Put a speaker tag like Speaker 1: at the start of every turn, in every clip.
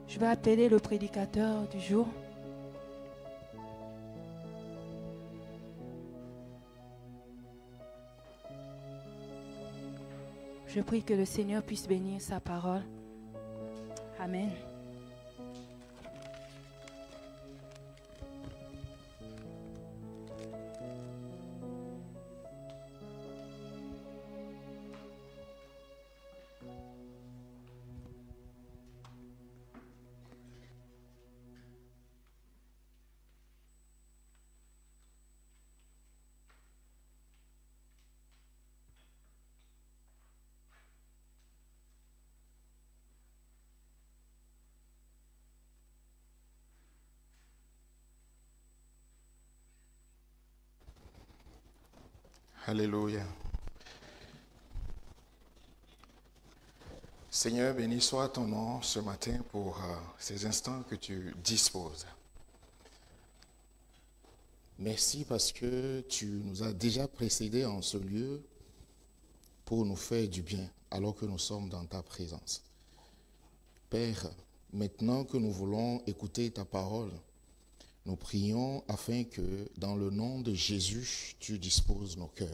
Speaker 1: Je vais appeler le prédicateur du jour. Je prie que le Seigneur puisse bénir sa parole. Amen.
Speaker 2: Alléluia. Seigneur, béni soit ton nom ce matin pour ces instants que tu disposes. Merci parce que tu nous as déjà précédés en ce lieu pour nous faire du bien alors que nous sommes dans ta présence. Père, maintenant que nous voulons écouter ta parole, nous prions afin que dans le nom de Jésus, tu disposes nos cœurs.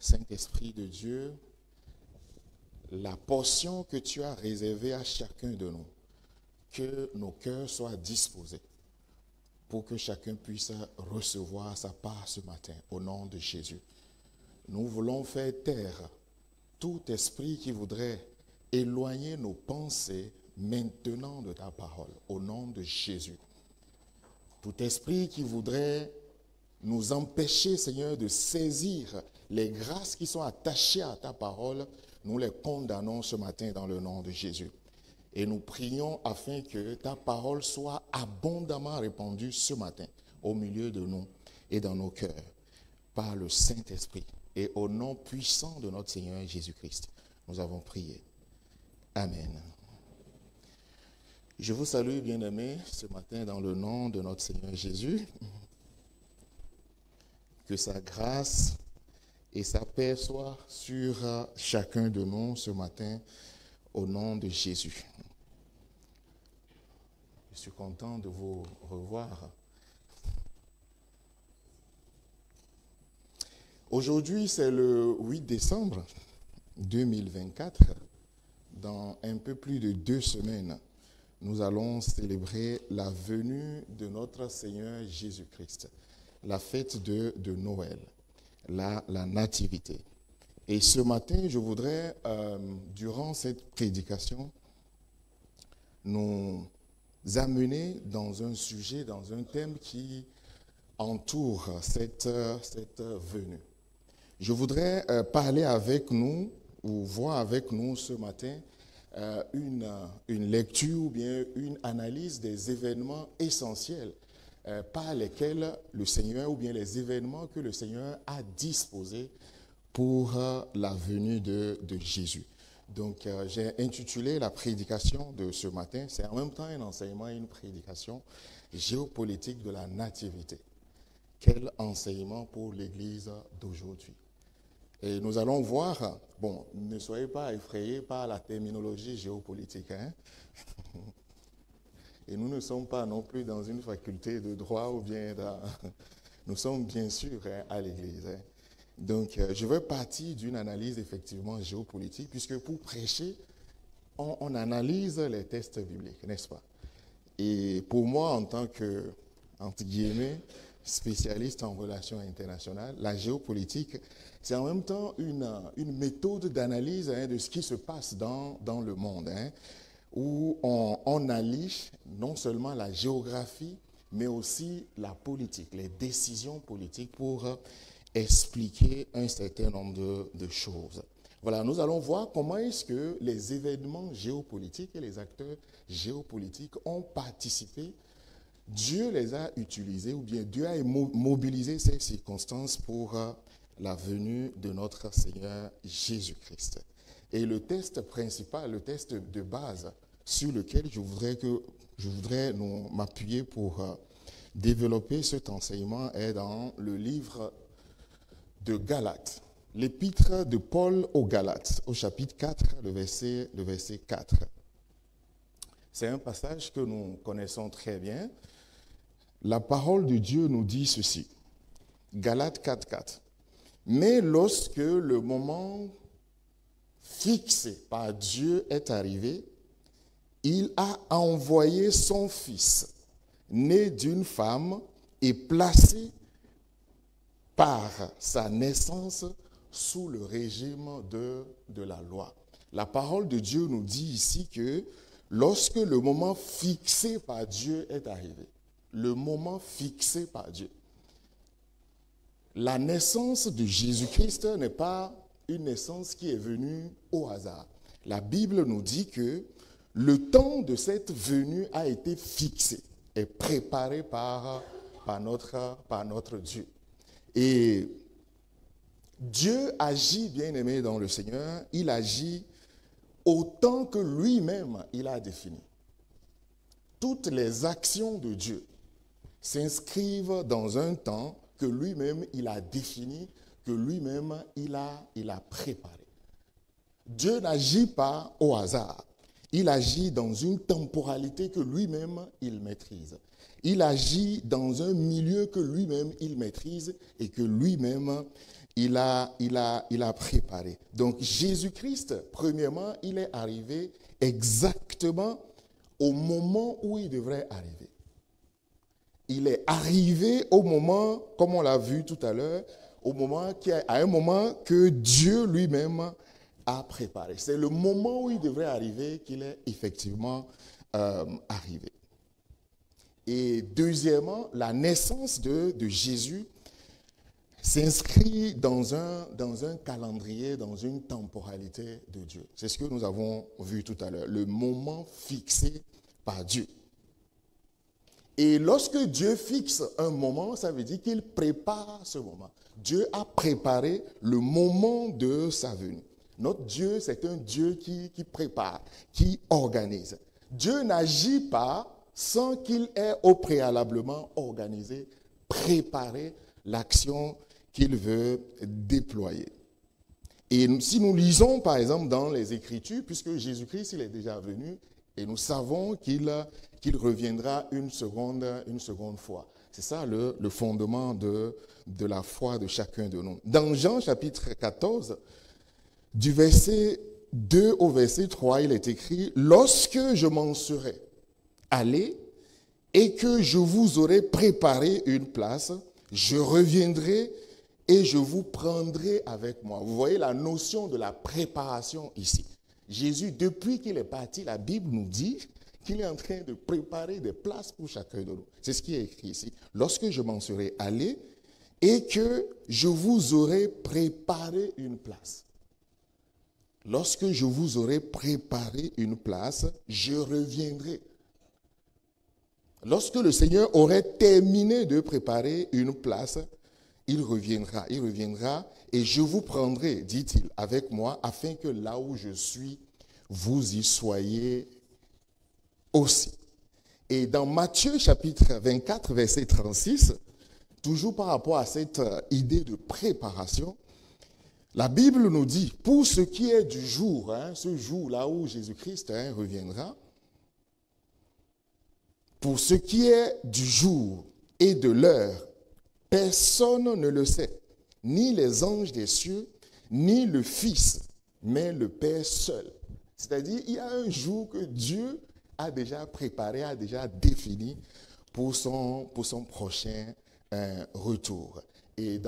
Speaker 2: Saint-Esprit de Dieu, la portion que tu as réservée à chacun de nous, que nos cœurs soient disposés pour que chacun puisse recevoir sa part ce matin, au nom de Jésus. Nous voulons faire taire tout esprit qui voudrait éloigner nos pensées maintenant de ta parole, au nom de Jésus. Tout esprit qui voudrait nous empêcher, Seigneur, de saisir les grâces qui sont attachées à ta parole, nous les condamnons ce matin dans le nom de Jésus. Et nous prions afin que ta parole soit abondamment répandue ce matin au milieu de nous et dans nos cœurs par le Saint-Esprit. Et au nom puissant de notre Seigneur Jésus-Christ, nous avons prié. Amen. Je vous salue, bien-aimés, ce matin dans le nom de notre Seigneur Jésus. Que sa grâce et sa paix soient sur chacun de nous ce matin au nom de Jésus. Je suis content de vous revoir. Aujourd'hui, c'est le 8 décembre 2024. Dans un peu plus de 2 semaines, nous allons célébrer la venue de notre Seigneur Jésus-Christ, la fête de Noël, la nativité. Et ce matin, je voudrais, durant cette prédication, nous amener dans un sujet, dans un thème qui entoure cette venue. Je voudrais parler avec nous, ou voir avec nous ce matin, une lecture ou bien une analyse des événements essentiels par lesquels le Seigneur, ou bien les événements que le Seigneur a disposés pour la venue de Jésus. Donc, j'ai intitulé la prédication de ce matin, c'est en même temps un enseignement et une prédication, géopolitique de la nativité. Quel enseignement pour l'Église d'aujourd'hui? Et nous allons voir, bon, ne soyez pas effrayés par la terminologie géopolitique, hein? Et nous ne sommes pas non plus dans une faculté de droit ou bien nous sommes bien sûr à l'Église. Hein? Donc, je veux partir d'une analyse effectivement géopolitique, puisque pour prêcher, on analyse les textes bibliques, n'est-ce pas? Et pour moi, en tant que, entre guillemets, spécialiste en relations internationales, la géopolitique, c'est en même temps une méthode d'analyse de ce qui se passe dans le monde, hein, où on allie non seulement la géographie, mais aussi la politique, les décisions politiques pour expliquer un certain nombre de choses. Voilà, nous allons voir comment est-ce que les événements géopolitiques et les acteurs géopolitiques ont participé. Dieu les a utilisés, ou bien Dieu a mobilisé ces circonstances pour la venue de notre Seigneur Jésus-Christ. Et le texte principal, le texte de base sur lequel je voudrais m'appuyer pour développer cet enseignement est dans le livre de Galates, l'épître de Paul aux Galates, au chapitre 4, le verset 4. C'est un passage que nous connaissons très bien. La parole de Dieu nous dit ceci. Galates 4:4. Mais lorsque le moment fixé par Dieu est arrivé, il a envoyé son Fils, né d'une femme et placé par sa naissance sous le régime de la loi. La parole de Dieu nous dit ici que lorsque le moment fixé par Dieu est arrivé, le moment fixé par Dieu, la naissance de Jésus-Christ n'est pas une naissance qui est venue au hasard. La Bible nous dit que le temps de cette venue a été fixé et préparé par notre Dieu. Et Dieu agit, bien-aimé dans le Seigneur, il agit autant que lui-même il a défini. Toutes les actions de Dieu s'inscrivent dans un temps que lui-même il a défini, que lui-même il a préparé. Dieu n'agit pas au hasard. Il agit dans une temporalité que lui-même il maîtrise. Il agit dans un milieu que lui-même il maîtrise et que lui-même il a préparé. Donc Jésus-Christ, premièrement, il est arrivé exactement au moment où il devrait arriver. Il est arrivé au moment, comme on l'a vu tout à l'heure, à un moment que Dieu lui-même a préparé. C'est le moment où il devrait arriver qu'il est effectivement arrivé. Et deuxièmement, la naissance de Jésus s'inscrit dans un calendrier, dans une temporalité de Dieu. C'est ce que nous avons vu tout à l'heure, le moment fixé par Dieu. Et lorsque Dieu fixe un moment, ça veut dire qu'il prépare ce moment. Dieu a préparé le moment de sa venue. Notre Dieu, c'est un Dieu qui prépare, qui organise. Dieu n'agit pas sans qu'il ait au préalablement organisé, préparé l'action qu'il veut déployer. Et si nous lisons par exemple dans les Écritures, puisque Jésus-Christ il est déjà venu, et nous savons qu'il reviendra une seconde fois. C'est ça le fondement de la foi de chacun de nous. Dans Jean chapitre 14, du verset 2 au verset 3, il est écrit « Lorsque je m'en serai allé et que je vous aurai préparé une place, je reviendrai et je vous prendrai avec moi. » Vous voyez la notion de la préparation ici. Jésus, depuis qu'il est parti, la Bible nous dit qu'il est en train de préparer des places pour chacun de nous. C'est ce qui est écrit ici. Lorsque je m'en serai allé et que je vous aurai préparé une place. Lorsque je vous aurai préparé une place, je reviendrai. Lorsque le Seigneur aurait terminé de préparer une place, il reviendra et je vous prendrai, dit-il, avec moi, afin que là où je suis, vous y soyez aussi. Et dans Matthieu chapitre 24, verset 36, toujours par rapport à cette idée de préparation, la Bible nous dit, pour ce qui est du jour, ce jour-là où Jésus-Christ reviendra, pour ce qui est du jour et de l'heure, personne ne le sait, ni les anges des cieux, ni le Fils, mais le Père seul. C'est-à-dire, il y a un jour que Dieu a déjà préparé, a déjà défini pour son prochain retour. Et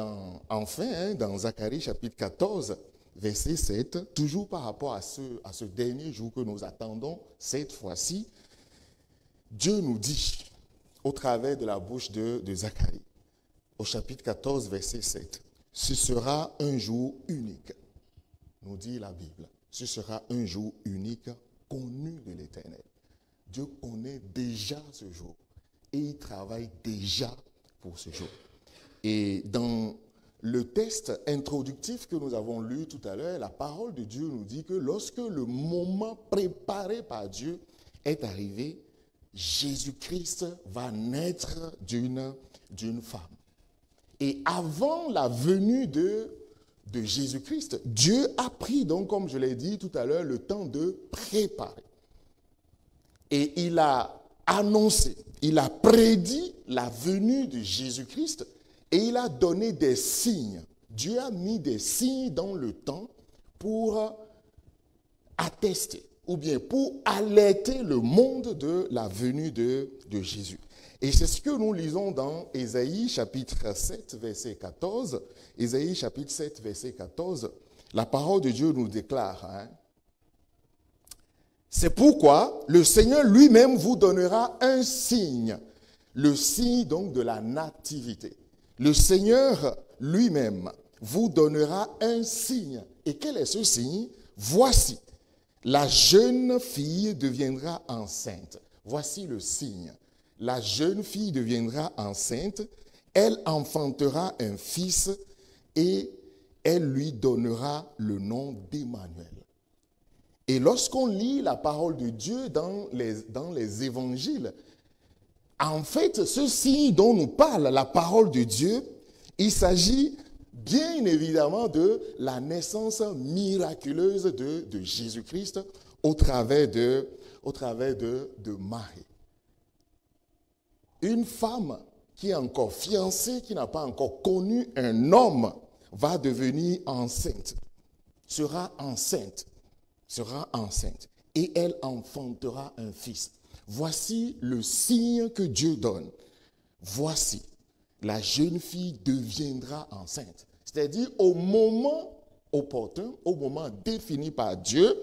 Speaker 2: enfin, dans Zacharie chapitre 14, verset 7, toujours par rapport à ce dernier jour que nous attendons, cette fois-ci, Dieu nous dit, au travers de la bouche de Zacharie, au chapitre 14, verset 7, « Ce sera un jour unique », nous dit la Bible. « Ce sera un jour unique, connu de l'Éternel. » Dieu connaît déjà ce jour et il travaille déjà pour ce jour. Et dans le texte introductif que nous avons lu tout à l'heure, la parole de Dieu nous dit que lorsque le moment préparé par Dieu est arrivé, Jésus-Christ va naître d'une femme. Et avant la venue de Jésus-Christ, Dieu a pris, donc, comme je l'ai dit tout à l'heure, le temps de préparer. Et il a annoncé, il a prédit la venue de Jésus-Christ et il a donné des signes. Dieu a mis des signes dans le temps pour attester ou bien pour alerter le monde de la venue de Jésus. Et c'est ce que nous lisons dans Ésaïe chapitre 7, verset 14. Ésaïe chapitre 7, verset 14. La parole de Dieu nous déclare, c'est pourquoi le Seigneur lui-même vous donnera un signe, le signe donc de la nativité. Le Seigneur lui-même vous donnera un signe. Et quel est ce signe? Voici, la jeune fille deviendra enceinte. Voici le signe. La jeune fille deviendra enceinte, elle enfantera un fils et elle lui donnera le nom d'Emmanuel. Et lorsqu'on lit la parole de Dieu dans les évangiles, en fait, ce signe dont nous parle la parole de Dieu, il s'agit bien évidemment de la naissance miraculeuse de Jésus-Christ au travers de Marie. Une femme qui est encore fiancée, qui n'a pas encore connu un homme, va devenir enceinte, sera enceinte, et elle enfantera un fils. Voici le signe que Dieu donne. Voici, la jeune fille deviendra enceinte. C'est-à-dire au moment opportun, au moment défini par Dieu,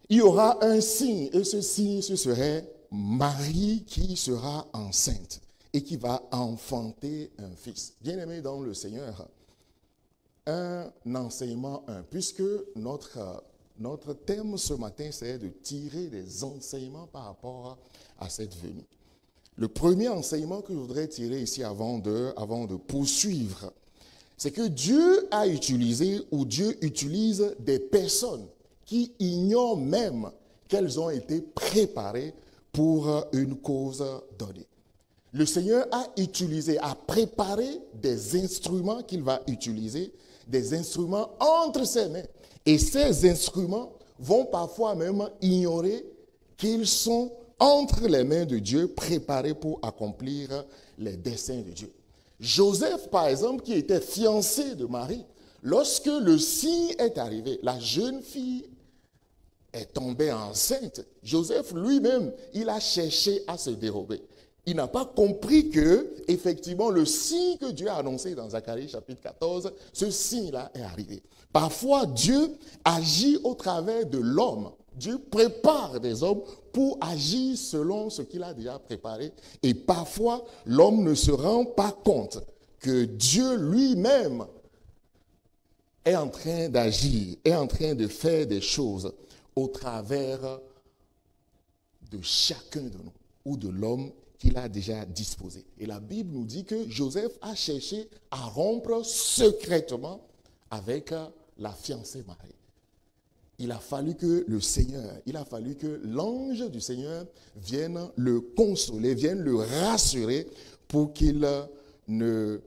Speaker 2: il y aura un signe, et ce signe, ce serait Marie qui sera enceinte et qui va enfanter un fils. Bien-aimé dans le Seigneur, un enseignement, puisque notre thème ce matin, c'est de tirer des enseignements par rapport à cette venue. Le premier enseignement que je voudrais tirer ici avant de poursuivre, c'est que Dieu a utilisé ou Dieu utilise des personnes qui ignorent même qu'elles ont été préparées pour une cause donnée. Le Seigneur a préparé des instruments qu'il va utiliser, des instruments entre ses mains. Et ces instruments vont parfois même ignorer qu'ils sont entre les mains de Dieu, préparés pour accomplir les desseins de Dieu. Joseph, par exemple, qui était fiancé de Marie, lorsque le signe est arrivé, la jeune fille est tombée enceinte, Joseph lui-même, il a cherché à se dérober. Il n'a pas compris que, effectivement, le signe que Dieu a annoncé dans Zacharie chapitre 14, ce signe-là est arrivé. Parfois, Dieu agit au travers de l'homme. Dieu prépare des hommes pour agir selon ce qu'il a déjà préparé. Et parfois, l'homme ne se rend pas compte que Dieu lui-même est en train d'agir, est en train de faire des choses au travers de chacun de nous ou de l'homme qu'il a déjà disposé. Et la Bible nous dit que Joseph a cherché à rompre secrètement avec la fiancée Marie. Il a fallu que l'ange du Seigneur vienne le consoler, vienne le rassurer pour qu'il ne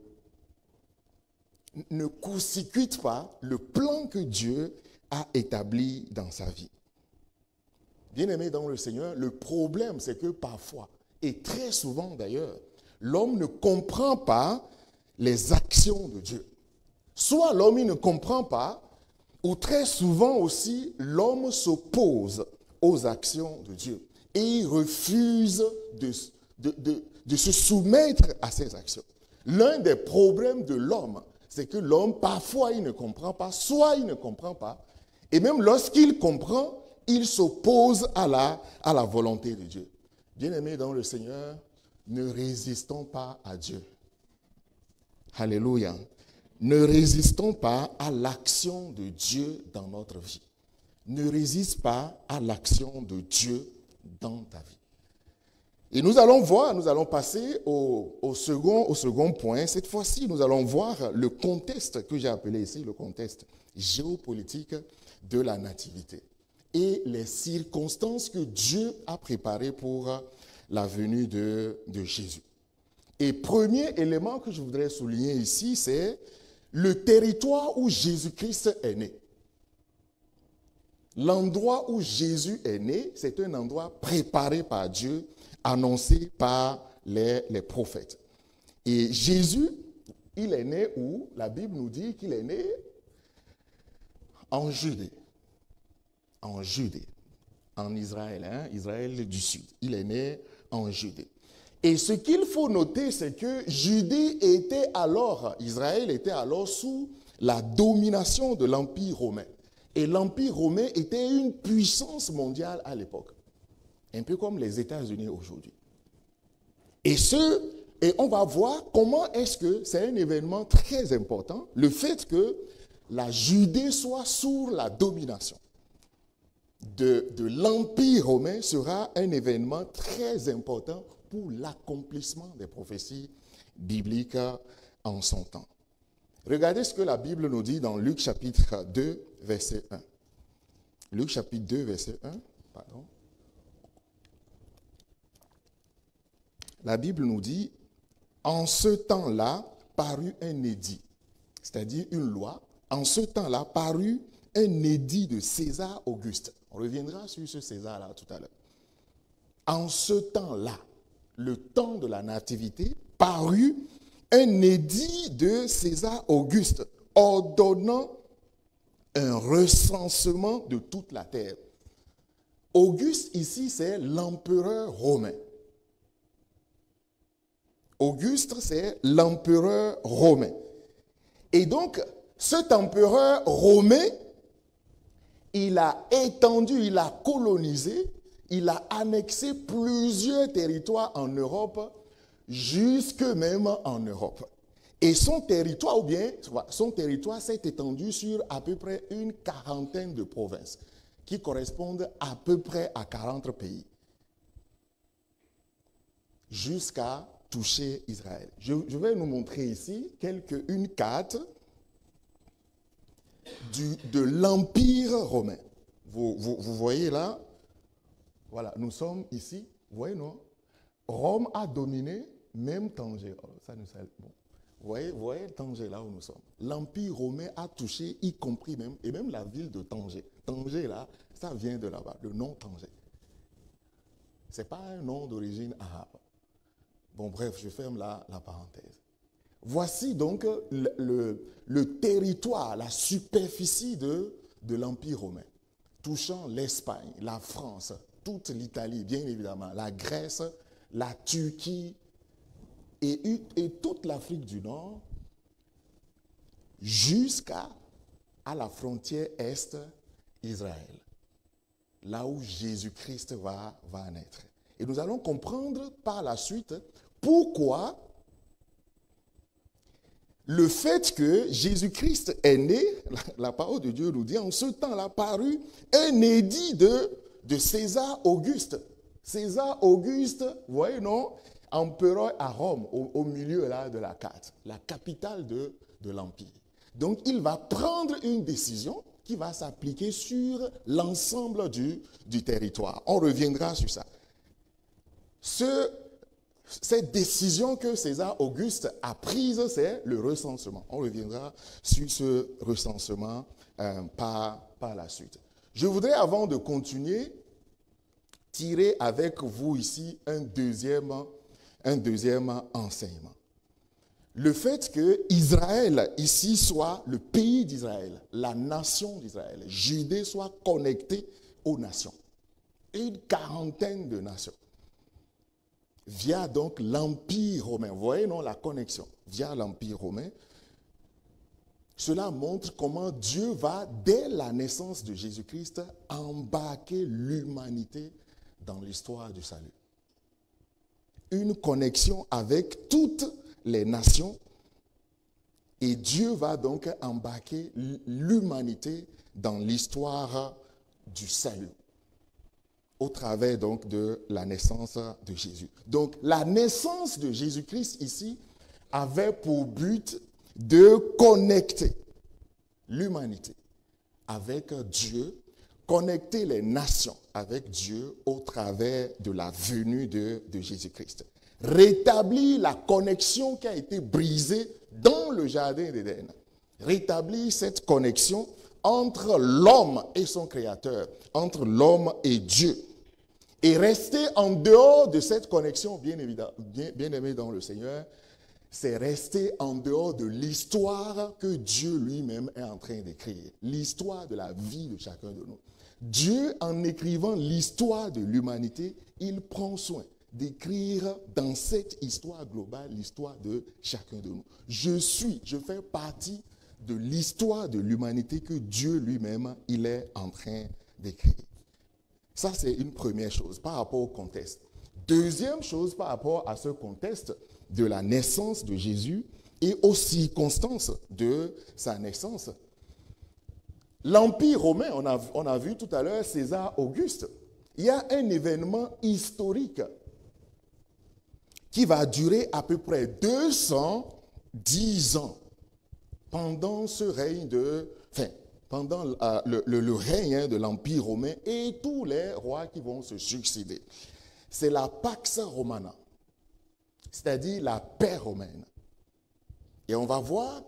Speaker 2: court-circuite pas le plan que Dieu a établi dans sa vie. Bien-aimé dans le Seigneur, le problème c'est que parfois, et très souvent d'ailleurs, l'homme ne comprend pas les actions de Dieu. Soit l'homme il ne comprend pas, ou très souvent aussi, l'homme s'oppose aux actions de Dieu et il refuse de se soumettre à ces actions. L'un des problèmes de l'homme, c'est que l'homme, parfois, il ne comprend pas, soit il ne comprend pas, et même lorsqu'il comprend, il s'oppose à la volonté de Dieu. Bien-aimés dans le Seigneur, ne résistons pas à Dieu. Alléluia. Ne résistons pas à l'action de Dieu dans notre vie. Ne résiste pas à l'action de Dieu dans ta vie. Et nous allons passer au second point. Cette fois-ci, nous allons voir le contexte que j'ai appelé ici, le contexte géopolitique de la nativité et les circonstances que Dieu a préparées pour la venue de Jésus. Et premier élément que je voudrais souligner ici, c'est le territoire où Jésus-Christ est né. L'endroit où Jésus est né, c'est un endroit préparé par Dieu, annoncé par les prophètes. Et Jésus, il est né où? La Bible nous dit qu'il est né en Judée. En Judée. En Israël, hein, Israël du Sud. Il est né en Judée. Et ce qu'il faut noter, c'est que Judée était alors, Israël était alors sous la domination de l'Empire romain. Et l'Empire romain était une puissance mondiale à l'époque. Un peu comme les États-Unis aujourd'hui. Et on va voir comment est-ce que c'est un événement très important, le fait que la Judée soit sous la domination de l'Empire romain sera un événement très important pour l'accomplissement des prophéties bibliques en son temps. Regardez ce que la Bible nous dit dans Luc chapitre 2, verset 1. Luc chapitre 2, verset 1. Pardon. La Bible nous dit, en ce temps-là parut un édit, c'est-à-dire une loi. En ce temps-là parut un édit de César Auguste. On reviendra sur ce César-là tout à l'heure. En ce temps-là, le temps de la nativité, parut un édit de César Auguste ordonnant un recensement de toute la terre. Auguste, ici, c'est l'empereur romain. Auguste, c'est l'empereur romain. Et donc, cet empereur romain, il a étendu, il a colonisé, il a annexé plusieurs territoires en Europe, jusque même en Europe. Et son territoire, s'est étendu sur à peu près une quarantaine de provinces, qui correspondent à peu près à 40 pays, jusqu'à toucher Israël. Je vais nous montrer ici une carte de l'Empire romain. Vous voyez là, voilà, nous sommes ici, vous voyez, non? Rome a dominé, même Tanger. Oh, ça nous sert, bon. Vous voyez Tanger là où nous sommes. L'Empire romain a touché, y compris même, et même la ville de Tanger. Tanger là, ça vient de là-bas, le nom Tanger. Ce n'est pas un nom d'origine arabe. Bon, bref, je ferme la parenthèse. Voici donc le territoire, la superficie de l'Empire romain, touchant l'Espagne, la France, toute l'Italie, bien évidemment, la Grèce, la Turquie et toute l'Afrique du Nord, jusqu'à la frontière est Israël, là où Jésus-Christ va naître. Et nous allons comprendre par la suite pourquoi le fait que Jésus-Christ est né, la parole de Dieu nous dit, en ce temps-là parut un édit de César Auguste. César Auguste, vous voyez, non? Empereur à Rome, au milieu là de la carte, la capitale de l'Empire. Donc, il va prendre une décision qui va s'appliquer sur l'ensemble du territoire. On reviendra sur ça. Cette décision que César Auguste a prise, c'est le recensement. On reviendra sur ce recensement par la suite. Je voudrais, avant de continuer, tirer avec vous ici un deuxième enseignement. Le fait que Israël, ici, soit le pays d'Israël, la nation d'Israël, Judée soit connectée aux nations. Une quarantaine de nations. Via donc l'Empire romain. Vous voyez, non, la connexion. Via l'Empire romain. Cela montre comment Dieu va, dès la naissance de Jésus-Christ, embarquer l'humanité dans l'histoire du salut. Une connexion avec toutes les nations. Et Dieu va donc embarquer l'humanité dans l'histoire du salut, au travers donc de la naissance de Jésus. Donc la naissance de Jésus-Christ ici avait pour but de connecter l'humanité avec Dieu, connecter les nations avec Dieu au travers de la venue de Jésus-Christ. Rétablir la connexion qui a été brisée dans le jardin d'Éden. Rétablir cette connexion entre l'homme et son Créateur, entre l'homme et Dieu. Et rester en dehors de cette connexion, bien aimé dans le Seigneur, c'est rester en dehors de l'histoire que Dieu lui-même est en train d'écrire, l'histoire de la vie de chacun de nous. Dieu, en écrivant l'histoire de l'humanité, il prend soin d'écrire dans cette histoire globale l'histoire de chacun de nous. Je fais partie de l'histoire de l'humanité que Dieu lui-même, il est en train d'écrire. Ça, c'est une première chose par rapport au contexte. Deuxième chose par rapport à ce contexte de la naissance de Jésus et aux circonstances de sa naissance. L'Empire romain, on a vu tout à l'heure César Auguste. Il y a un événement historique qui va durer à peu près 210 ans pendant ce règne pendant le règne de l'Empire romain et tous les rois qui vont se succéder. C'est la Pax Romana, c'est-à-dire la paix romaine. Et on va voir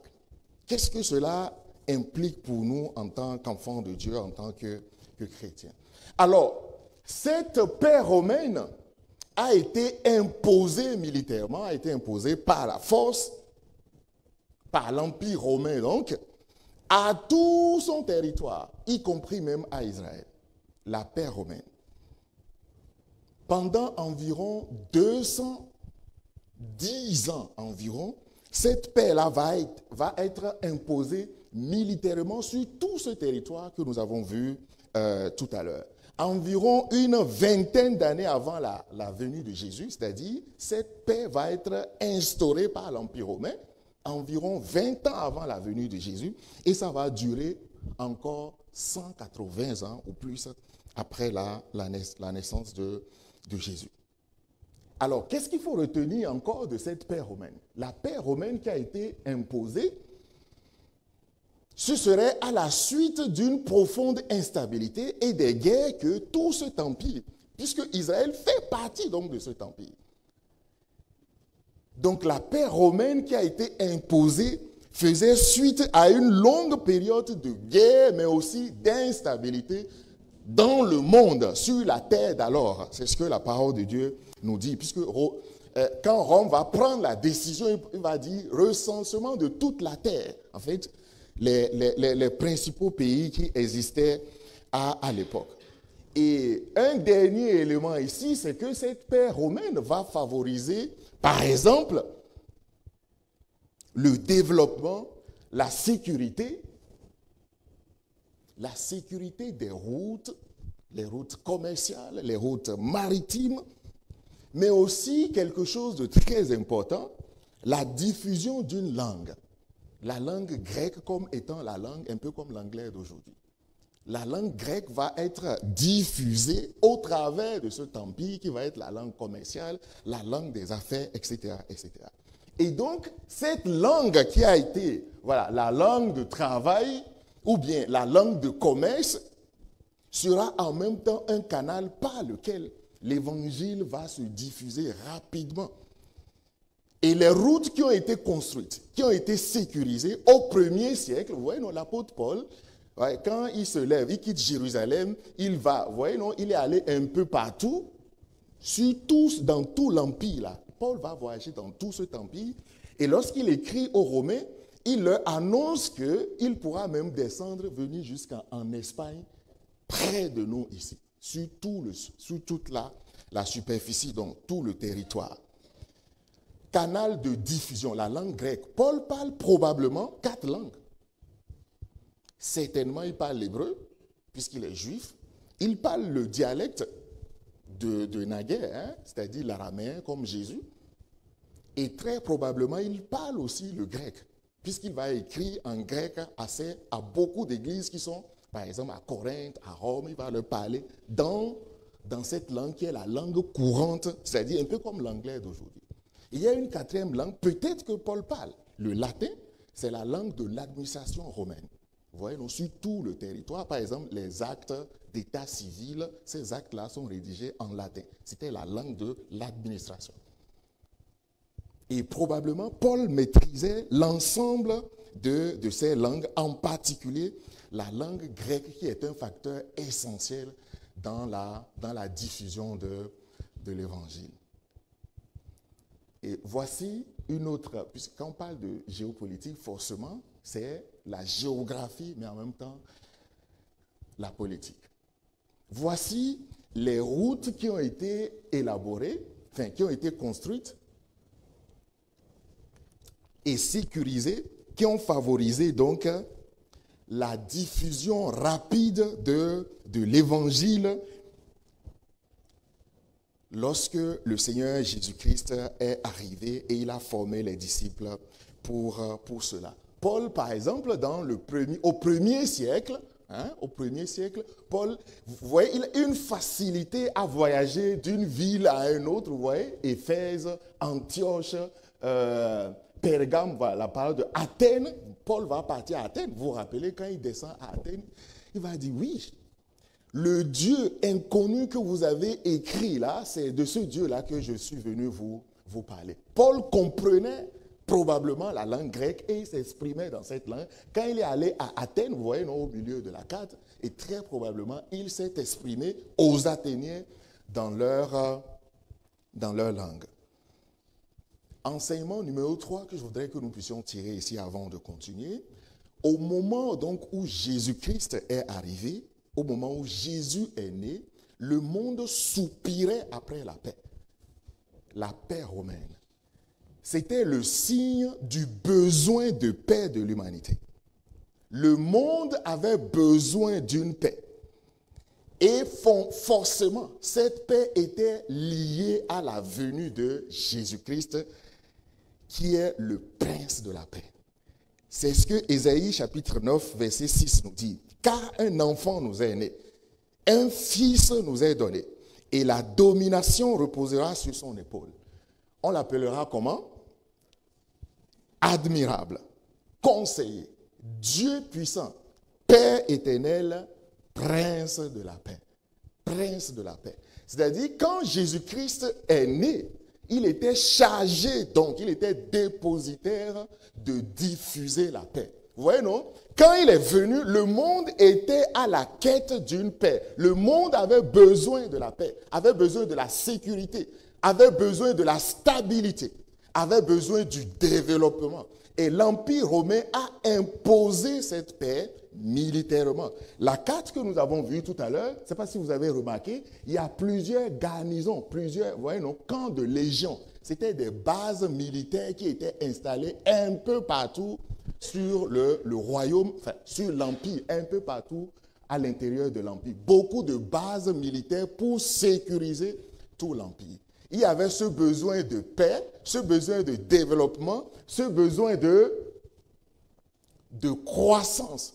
Speaker 2: qu'est-ce que cela implique pour nous en tant qu'enfants de Dieu, en tant que chrétiens. Alors, cette paix romaine a été imposée militairement, a été imposée par la force, par l'Empire romain donc, à tout son territoire, y compris même à Israël, la paix romaine. Pendant environ 210 ans environ, cette paix-là va être imposée militairement sur tout ce territoire que nous avons vu tout à l'heure. Environ une vingtaine d'années avant la venue de Jésus, c'est-à-dire cette paix va être instaurée par l'Empire romain, environ 20 ans avant la venue de Jésus, et ça va durer encore 180 ans ou plus après la naissance de Jésus. Alors, qu'est-ce qu'il faut retenir encore de cette paix romaine? La paix romaine qui a été imposée, ce serait à la suite d'une profonde instabilité et des guerres que tout cet empire, puisque Israël fait partie donc de cet empire. Donc la paix romaine qui a été imposée faisait suite à une longue période de guerre, mais aussi d'instabilité dans le monde, sur la terre d'alors. C'est ce que la parole de Dieu nous dit, puisque quand Rome va prendre la décision, il va dire recensement de toute la terre. En fait, les principaux pays qui existaient à l'époque. Et un dernier élément ici, c'est que cette paix romaine va favoriser, par exemple, le développement, la sécurité des routes, les routes commerciales, les routes maritimes, mais aussi quelque chose de très important, la diffusion d'une langue. La langue grecque comme étant la langue un peu comme l'anglais d'aujourd'hui. La langue grecque va être diffusée au travers de cet empire qui va être la langue commerciale, la langue des affaires, etc., etc. Et donc, cette langue qui a été, la langue de travail ou bien la langue de commerce sera en même temps un canal par lequel l'évangile va se diffuser rapidement. Et les routes qui ont été construites, qui ont été sécurisées au 1er siècle, vous voyez, l'apôtre Paul, quand il se lève, il quitte Jérusalem, il va, vous voyez, il est allé un peu partout, dans tout l'empire là. Paul va voyager dans tout cet empire, et lorsqu'il écrit aux Romains, il leur annonce qu'il pourra même descendre, venir jusqu'en Espagne, près de nous ici, sur toute la superficie, donc tout le territoire. Canal de diffusion, la langue grecque. Paul parle probablement 4 langues. Certainement, il parle l'hébreu, puisqu'il est juif. Il parle le dialecte de naguère, c'est-à-dire l'araméen comme Jésus. Et très probablement, il parle aussi le grec, puisqu'il va écrire en grec à beaucoup d'églises qui sont, par exemple, à Corinthe, à Rome. Il va leur parler dans cette langue qui est la langue courante, c'est-à-dire un peu comme l'anglais d'aujourd'hui. Il y a une 4e langue, peut-être que Paul parle. Le latin, c'est la langue de l'administration romaine. Vous voyez, donc, sur tout le territoire, par exemple, les actes d'état civil, ces actes-là sont rédigés en latin. C'était la langue de l'administration. Et probablement, Paul maîtrisait l'ensemble de ces langues, en particulier la langue grecque qui est un facteur essentiel dans la diffusion de l'évangile. Et voici une autre, puisque quand on parle de géopolitique, forcément, c'est la géographie, mais en même temps, la politique. Voici les routes qui ont été élaborées, enfin, qui ont été construites et sécurisées, qui ont favorisé donc la diffusion rapide de l'évangile lorsque le Seigneur Jésus-Christ est arrivé et il a formé les disciples pour cela. Paul, par exemple, au premier siècle, Paul, vous voyez, il a une facilité à voyager d'une ville à une autre, vous voyez, Éphèse, Antioche, Pergame, voilà, la parole de Athènes. Paul va partir à Athènes. Vous vous rappelez, quand il descend à Athènes, il va dire, oui, le Dieu inconnu que vous avez écrit là, c'est de ce Dieu-là que je suis venu vous parler. Paul comprenait probablement la langue grecque et il s'exprimait dans cette langue. Quand il est allé à Athènes, vous voyez, non, au milieu de la carte, et très probablement, il s'est exprimé aux Athéniens dans leur langue. Enseignement numéro 3 que je voudrais que nous puissions tirer ici avant de continuer. Au moment donc où Jésus-Christ est arrivé, au moment où Jésus est né, le monde soupirait après la paix romaine. C'était le signe du besoin de paix de l'humanité. Le monde avait besoin d'une paix. Et forcément, cette paix était liée à la venue de Jésus-Christ, qui est le prince de la paix. C'est ce que Ésaïe chapitre 9, verset 6 nous dit. Car un enfant nous est né, un fils nous est donné, et la domination reposera sur son épaule. On l'appellera comment? Admirable, conseiller, Dieu puissant, Père éternel, prince de la paix. Prince de la paix. C'est-à-dire, quand Jésus-Christ est né, il était chargé, donc il était dépositaire de diffuser la paix. Vous voyez, non? Quand il est venu, le monde était à la quête d'une paix. Le monde avait besoin de la paix, avait besoin de la sécurité, avait besoin de la stabilité, avait besoin du développement. Et l'Empire romain a imposé cette paix militairement. La carte que nous avons vue tout à l'heure, je ne sais pas si vous avez remarqué, il y a plusieurs garnisons, plusieurs camps de légions. C'était des bases militaires qui étaient installées un peu partout sur le royaume, enfin sur l'Empire, un peu partout à l'intérieur de l'Empire. Beaucoup de bases militaires pour sécuriser tout l'Empire. Il y avait ce besoin de paix, ce besoin de développement, ce besoin de croissance.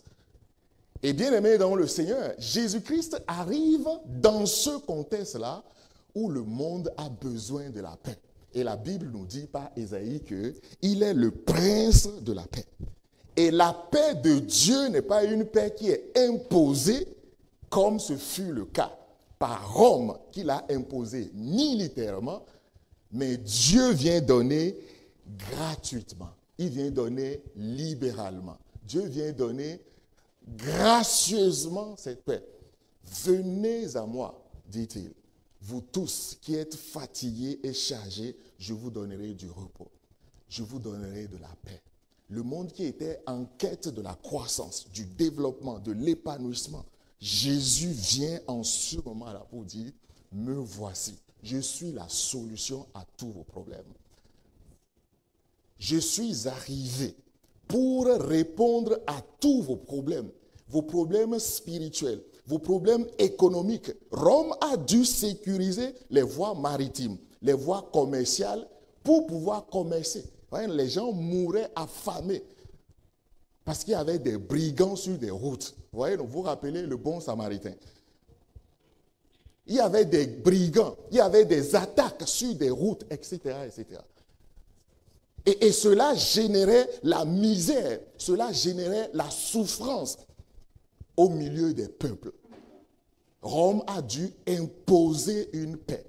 Speaker 2: Et bien aimé dans le Seigneur, Jésus-Christ arrive dans ce contexte-là où le monde a besoin de la paix. Et la Bible nous dit par Ésaïe qu'il est le prince de la paix. Et la paix de Dieu n'est pas une paix qui est imposée comme ce fut le cas par Rome qui l'a imposée militairement, mais Dieu vient donner gratuitement. Il vient donner libéralement. Dieu vient donner gracieusement cette paix. Venez à moi, dit-il, vous tous qui êtes fatigués et chargés, je vous donnerai du repos. Je vous donnerai de la paix. Le monde qui était en quête de la croissance, du développement, de l'épanouissement, Jésus vient en ce moment-là pour dire, me voici, je suis la solution à tous vos problèmes. Je suis arrivé pour répondre à tous vos problèmes spirituels, vos problèmes économiques. Rome a dû sécuriser les voies maritimes, les voies commerciales pour pouvoir commercer. Les gens mouraient affamés parce qu'il y avait des brigands sur des routes. Vous voyez, vous vous rappelez le bon samaritain. Il y avait des brigands, il y avait des attaques sur des routes, etc., etc. Et cela générait la misère, cela générait la souffrance au milieu des peuples. Rome a dû imposer une paix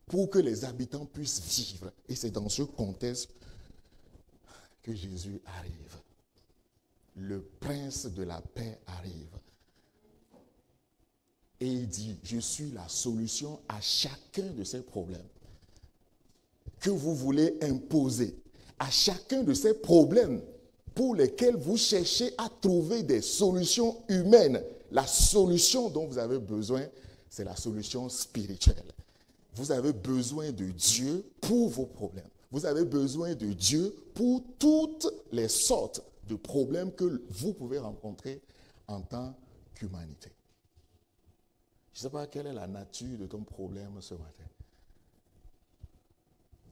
Speaker 2: pour que les habitants puissent vivre. Et c'est dans ce contexte que Jésus arrive. le prince de la paix arrive. Et il dit, je suis la solution à chacun de ces problèmes que vous voulez imposer, à chacun de ces problèmes pour lesquels vous cherchez à trouver des solutions humaines. La solution dont vous avez besoin, c'est la solution spirituelle. Vous avez besoin de Dieu pour vos problèmes. Vous avez besoin de Dieu pour toutes les sortes de problèmes que vous pouvez rencontrer en tant qu'humanité. Je ne sais pas quelle est la nature de ton problème ce matin.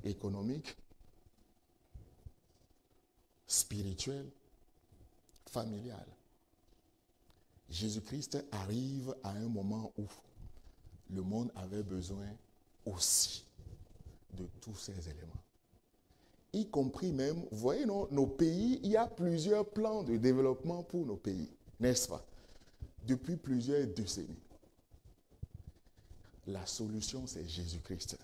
Speaker 2: Économique, spirituel, familial. Jésus-Christ arrive à un moment où le monde avait besoin aussi de tous ces éléments. Y compris même, vous voyez, nos pays, il y a plusieurs plans de développement pour nos pays, n'est-ce pas? Depuis plusieurs décennies. La solution, c'est Jésus-Christ.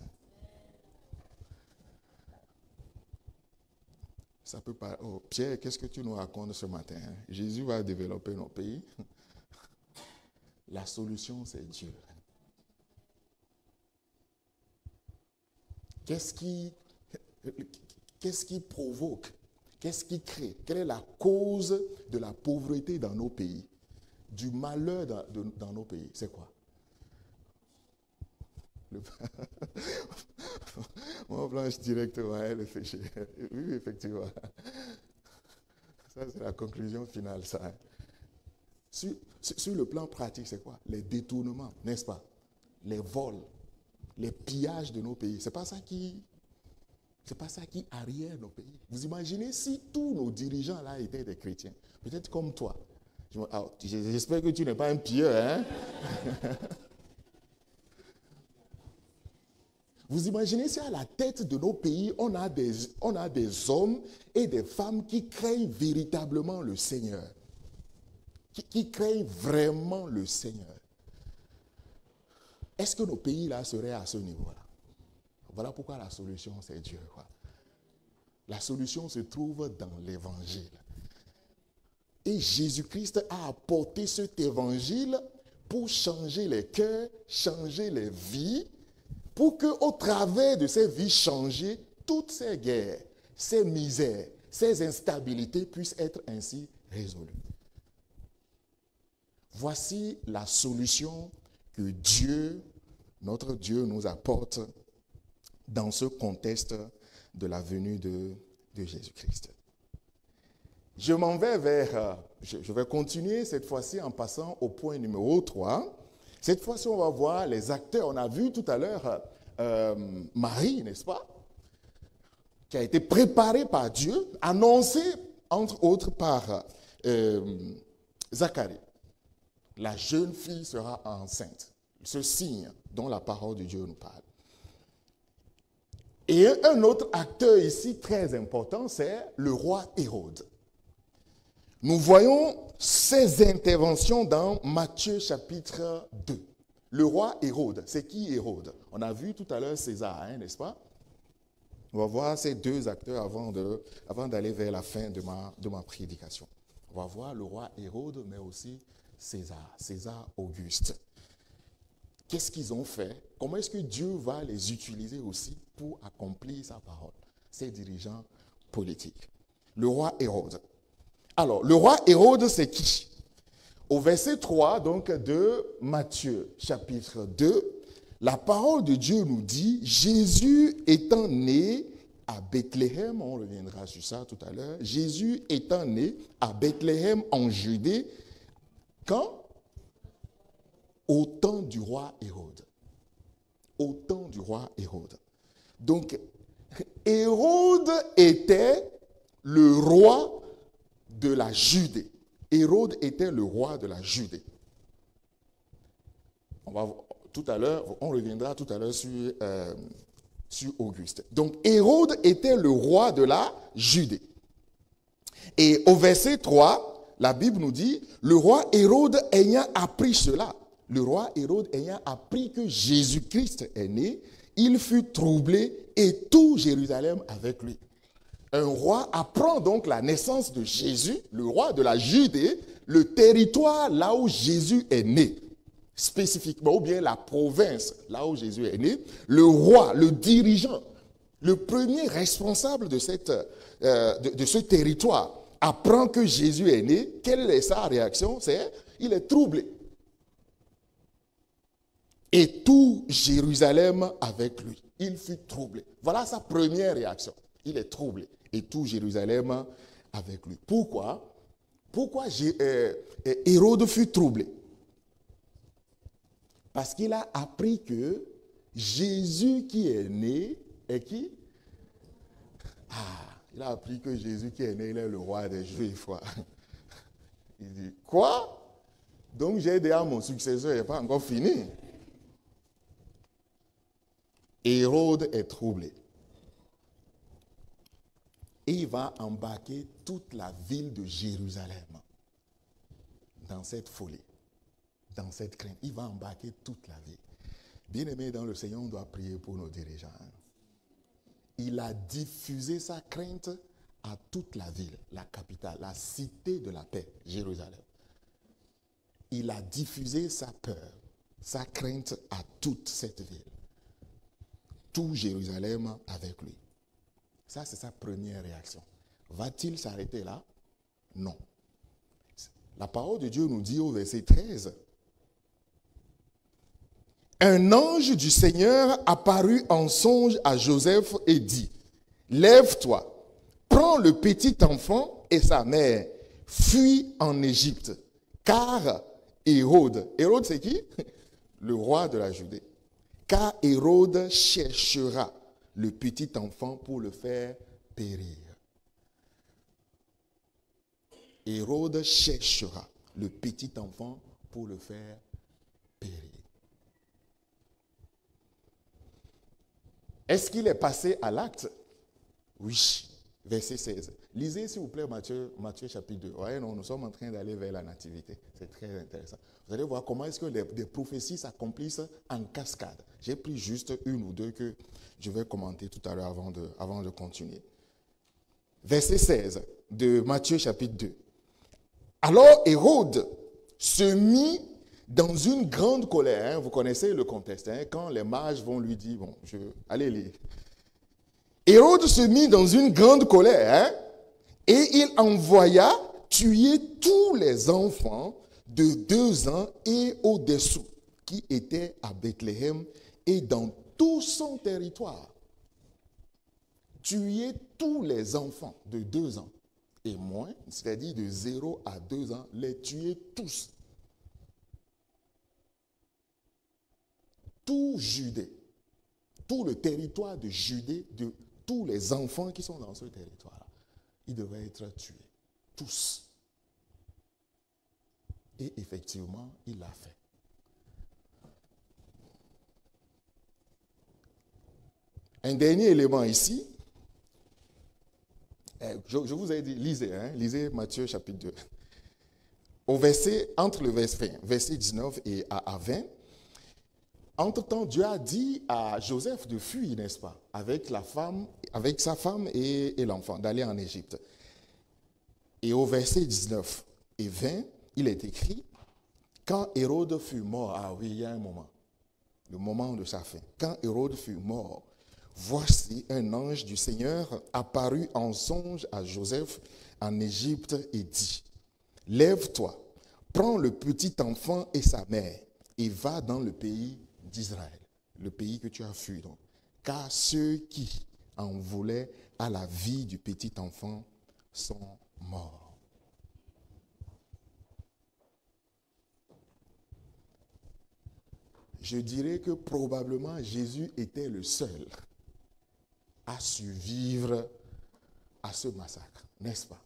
Speaker 2: Ça peut pas. Oh, Pierre, qu'est-ce que tu nous racontes ce matin? Jésus va développer nos pays. La solution, c'est Dieu. Qu'est-ce qui provoque? Qu'est-ce qui crée? Quelle est la cause de la pauvreté dans nos pays? Du malheur dans nos pays? C'est quoi? Mon blanche directement, le péché. Oui, effectivement. Ça, c'est la conclusion finale, ça. Hein. Sur le plan pratique, c'est quoi? Les détournements, n'est-ce pas? Les vols, les pillages de nos pays. C'est pas ça qui arrière nos pays. Vous imaginez si tous nos dirigeants là étaient des chrétiens, peut-être comme toi. J'espère que tu n'es pas un pilleur, hein? Vous imaginez si à la tête de nos pays, on a des hommes et des femmes qui craignent véritablement le Seigneur. Qui craignent vraiment le Seigneur. Est-ce que nos pays là seraient à ce niveau-là? Voilà pourquoi la solution, c'est Dieu. Quoi. La solution se trouve dans l'évangile. Et Jésus-Christ a apporté cet évangile pour changer les cœurs, changer les vies, pour qu'au travers de ces vies changées, toutes ces guerres, ces misères, ces instabilités puissent être ainsi résolues. Voici la solution que Dieu, notre Dieu, nous apporte dans ce contexte de la venue de Jésus-Christ. Je m'en vais je vais continuer cette fois-ci en passant au point numéro 3. Cette fois-ci, on va voir les acteurs. On a vu tout à l'heure Marie, n'est-ce pas? Qui a été préparée par Dieu, annoncée entre autres par Zacharie. La jeune fille sera enceinte. Ce signe dont la parole de Dieu nous parle. Et un autre acteur ici très important, c'est le roi Hérode. Nous voyons ces interventions dans Matthieu chapitre 2. Le roi Hérode, c'est qui Hérode? On a vu tout à l'heure César, hein, n'est-ce pas? On va voir ces deux acteurs avant d'aller vers la fin de ma prédication. On va voir le roi Hérode, mais aussi César Auguste. Qu'est-ce qu'ils ont fait? Comment est-ce que Dieu va les utiliser aussi pour accomplir sa parole? Ces dirigeants politiques. Le roi Hérode. Alors, le roi Hérode, c'est qui? Au verset 3 donc, de Matthieu, chapitre 2, la parole de Dieu nous dit, Jésus étant né à Bethléem, on reviendra sur ça tout à l'heure, Jésus étant né à Bethléem en Judée, quand? Au temps du roi Hérode. Au temps du roi Hérode. Donc, Hérode était le roi de la Judée. Hérode était le roi de la Judée. On reviendra tout à l'heure sur Auguste. Donc, Hérode était le roi de la Judée. Et au verset 3, la Bible nous dit, le roi Hérode ayant appris cela, le roi Hérode ayant appris que Jésus-Christ est né, il fut troublé et tout Jérusalem avec lui. Un roi apprend donc la naissance de Jésus, le roi de la Judée, le territoire là où Jésus est né, spécifiquement, ou bien la province là où Jésus est né. Le roi, le dirigeant, le premier responsable de ce territoire apprend que Jésus est né. Quelle est sa réaction? Il est troublé. Et tout Jérusalem avec lui. Il fut troublé. Voilà sa première réaction. Il est troublé. Et tout Jérusalem avec lui. Pourquoi Hérode fut troublé? Parce qu'il a appris que Jésus qui est né est qui? Il a appris que Jésus qui est né, il est le roi des Juifs. Quoi. Il dit, quoi? Donc j'ai déjà mon successeur, il n'est pas encore fini. Hérode est troublé. Et il va embarquer toute la ville de Jérusalem dans cette folie, dans cette crainte. Il va embarquer toute la ville. Bien-aimés dans le Seigneur, on doit prier pour nos dirigeants. Il a diffusé sa crainte à toute la ville, la capitale, la cité de la paix, Jérusalem. Il a diffusé sa peur, sa crainte à toute cette ville. Tout Jérusalem avec lui. Ça, c'est sa première réaction. Va-t-il s'arrêter là? Non. La parole de Dieu nous dit au verset 13, « Un ange du Seigneur apparut en songe à Joseph et dit, « Lève-toi, prends le petit enfant et sa mère, fuis en Égypte, car Hérode... » Hérode, c'est qui? Le roi de la Judée. « Car Hérode cherchera le petit enfant pour le faire périr. » Hérode cherchera le petit enfant pour le faire périr. Est-ce qu'il est passé à l'acte? Oui. Verset 16. Lisez s'il vous plaît Matthieu chapitre 2. Ouais, non, nous sommes en train d'aller vers la nativité. C'est très intéressant. Vous allez voir comment est-ce que des prophéties s'accomplissent en cascade. J'ai pris juste une ou deux que je vais commenter tout à l'heure avant de continuer. Verset 16 de Matthieu chapitre 2. Alors Hérode se mit dans une grande colère. Vous connaissez le contexte. Quand les mages vont lui dire, bon, allez lire. Hérode se mit dans une grande colère et il envoya tuer tous les enfants de 2 ans et au-dessous qui étaient à Bethléem et dans tout son territoire. Tuer tous les enfants de 2 ans et moins, c'est-à-dire de 0 à 2 ans, les tuer tous. Tout Judée, tout le territoire de Judée, de tous les enfants qui sont dans ce territoire-là, ils devaient être tués. Tous. Et effectivement, il l'a fait. Un dernier élément ici. Je vous ai dit, lisez Matthieu chapitre 2. Entre le verset 19 et à 20, entre-temps, Dieu a dit à Joseph de fuir, n'est-ce pas, avec sa femme et l'enfant, d'aller en Égypte. Et au verset 19 et 20, il est écrit, quand Hérode fut mort, ah oui, il y a un moment, le moment de sa fin, quand Hérode fut mort, voici un ange du Seigneur apparut en songe à Joseph en Égypte et dit, lève-toi, prends le petit enfant et sa mère et va dans le pays d'Israël, le pays que tu as fui donc, car ceux qui en voulaient à la vie du petit enfant sont morts. Je dirais que probablement Jésus était le seul à survivre à ce massacre, n'est-ce pas?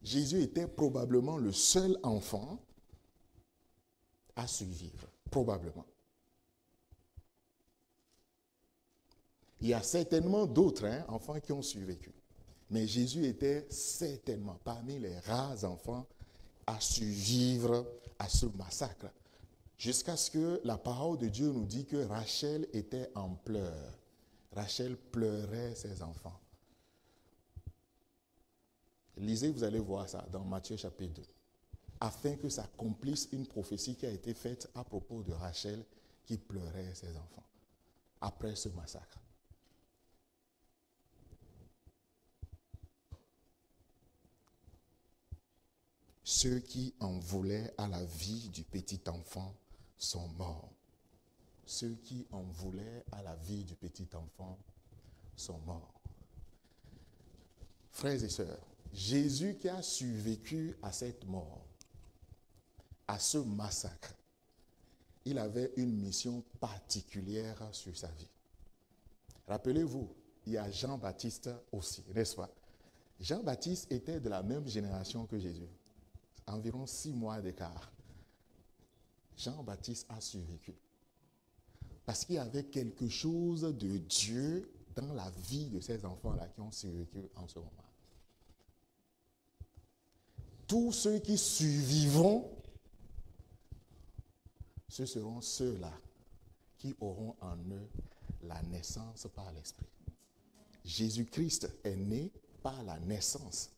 Speaker 2: Jésus était probablement le seul enfant à survivre, probablement. Il y a certainement d'autres enfants qui ont survécu. Mais Jésus était certainement parmi les rares enfants à survivre à ce massacre. Jusqu'à ce que la parole de Dieu nous dit que Rachel était en pleurs. Rachel pleurait ses enfants. Lisez, vous allez voir ça dans Matthieu chapitre 2. Afin que s'accomplisse une prophétie qui a été faite à propos de Rachel qui pleurait ses enfants après ce massacre. Ceux qui en voulaient à la vie du petit enfant sont morts. Ceux qui en voulaient à la vie du petit enfant sont morts. Frères et sœurs, Jésus qui a survécu à cette mort, à ce massacre, il avait une mission particulière sur sa vie. Rappelez-vous, il y a Jean-Baptiste aussi, n'est-ce pas? Jean-Baptiste était de la même génération que Jésus. Environ 6 mois d'écart. Jean-Baptiste a survécu. Parce qu'il y avait quelque chose de Dieu dans la vie de ces enfants-là qui ont survécu en ce moment. Tous ceux qui survivront, ce seront ceux-là qui auront en eux la naissance par l'Esprit. Jésus-Christ est né par la naissance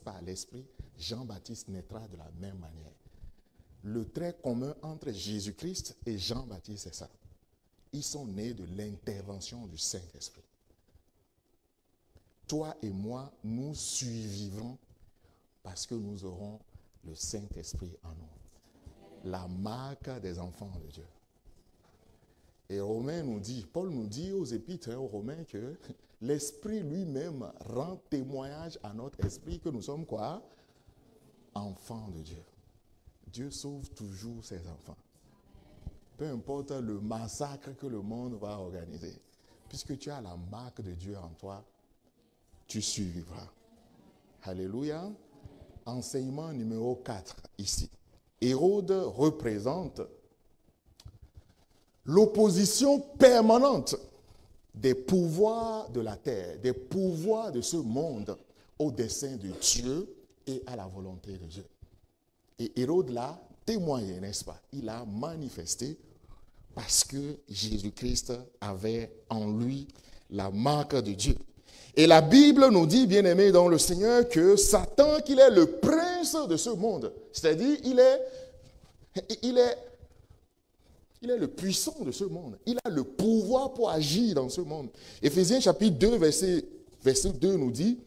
Speaker 2: par l'Esprit. Jean-Baptiste naîtra de la même manière. Le trait commun entre Jésus-Christ et Jean-Baptiste, c'est ça. Ils sont nés de l'intervention du Saint-Esprit. Toi et moi, nous survivrons parce que nous aurons le Saint-Esprit en nous. La marque des enfants de Dieu. Et Paul nous dit aux épîtres aux Romains que l'Esprit lui-même rend témoignage à notre esprit que nous sommes quoi? Enfants de Dieu. Dieu sauve toujours ses enfants. Peu importe le massacre que le monde va organiser. Puisque tu as la marque de Dieu en toi, tu survivras. Alléluia. Enseignement numéro 4 ici. Hérode représente l'opposition permanente des pouvoirs de la terre, des pouvoirs de ce monde au dessein de Dieu et à la volonté de Dieu. Et Hérode l'a témoigné, n'est-ce pas? Il a manifesté parce que Jésus-Christ avait en lui la marque de Dieu. Et la Bible nous dit, bien-aimés dans le Seigneur, que Satan, qu'il est le prince de ce monde. C'est-à-dire, il est le puissant de ce monde. Il a le pouvoir pour agir dans ce monde. Éphésiens chapitre 2, verset 2 nous dit,